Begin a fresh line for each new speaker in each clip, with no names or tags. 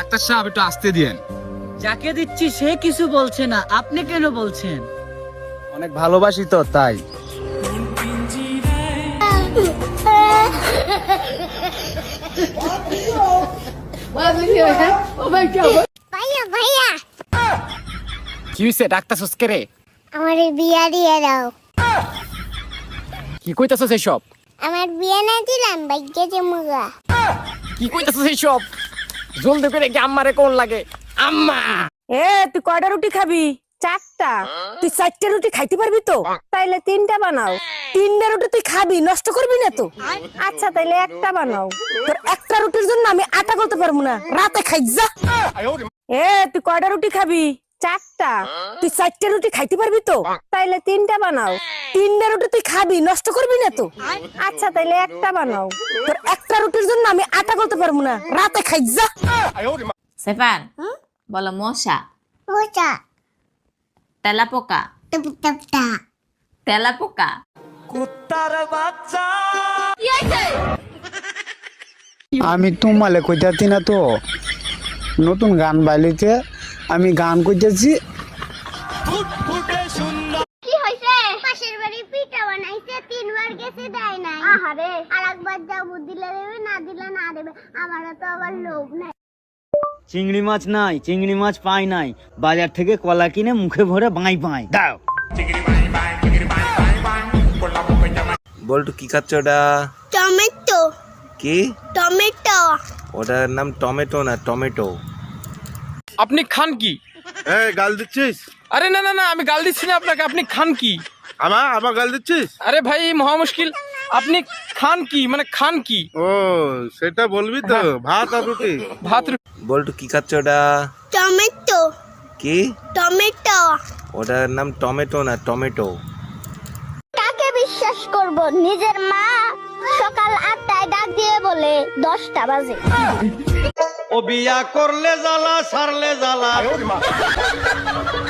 Doctor সাহেব একটু আসতে দিয়েন।
যাকে দিচ্ছি সে কিছু বলছে না, আপনি কেন বলছেন?
অনেক ভালোবাসি তো তাই।
ভাইয়া ভাইয়া
কি হইছে ডাক্তার সুস্কে রে?
আমার বিয়া দিয়ে দাও।
কি কইতাছস এইসব?
আমার বিয়া না দিলাম ভাগ্যে যে মুগা।
কি কইতাছস এইসব? জলদি করে কি আম্মারে কোন লাগে? আম্মা!
এ তুই কয়টা রুটি খাবি? চারটা। তুই চারটা রুটি খাইতে পারবি তো? তাইলে তিনটা বানাও। তিনটা রুটি তুই খাবি, নষ্ট করবি না তো? আচ্ছা তাইলে একটা বানাও। তোর একটা রুটির জন্য আমি আটা করতে পারবো না, রাতে খাই যা। এ তুই কয়টা রুটি খাবি? চারটা। তুই চারটা রুটি খাইতে পারবি তো? তাইলে তিনটা বানাও। তিনটা রুটি তুই খাবি, নষ্ট করবি না তো? আচ্ছা তাইলে একটা বানাও। তোর একটা রুটির জন্য আমি আটা করতে পারবো না, রাতে খাই যা।
সেফান বলো মশা,
মোচা
তেলাপোকা,
টপ টপ টা
তেলাপোকা।
আমি তোমালে কইতাছি না তো, নতুন গান বাইলিতে আমি গান কইতেছি।
কি হইছে? পাশের বাড়ি পিঠা বানাইছে, তিনবার গেছে দেয় নাই। আহারে, আরেকবার যাবো, দিলে দেবে, না দিলে না দেবে। আমারও তো আবার লোভ নাই।
চিংড়ি মাছ নাই, চিংড়ি মাছ পাই নাই, বাজার থেকে কলা কিনে মুখে ভরে বাঁই বাঁই দাও।
বল্টু কি খাচ্ছ ওটা?
টমেটো
কি?
টমেটো
ওটার নাম টমেটো না, টমেটো।
আপনি খান কি?
এই গাল দিচ্ছিস?
আরে না না না, আমি গাল দিচ্ছি না আপনাকে। আপনি খান কি?
আমার গাল দিচ্ছিস?
আরে ভাই মহা মুশকিল। আপনি খান কি, মানে খান কি?
ও সেটা বলবি তো, ভাত আর রুটি।
ভাত
বল্টু কি খাচ্ছ ওটা?
টমেটো
কি?
টমেটো
ওটার নাম টমেটো না, টমেটো।
কাকে বিশ্বাস করব? নিজের মা সকাল 8টায় ডাক দিয়ে বলে 10টা বাজে।
ও বিয়া করলে জ্বালা, সারলে জ্বালা।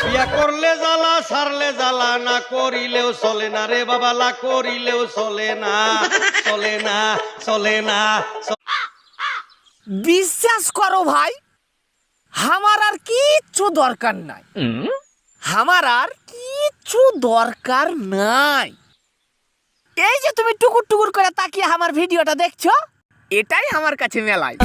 বিয়া করলে জ্বালা, সারলে জ্বালা, না করিলেও চলে না রে বাবা, না করিলেও চলে না, চলে না, চলে না।
বিশ্বাস করো ভাই, আমার আর কিচ্ছু দরকার নাই। আমার আর কিচ্ছু দরকার নাই। এই যে তুমি টুকুর টুকুর করে তাকিয়ে আমার ভিডিওটা দেখছো, এটাই আমার কাছে মেলায়।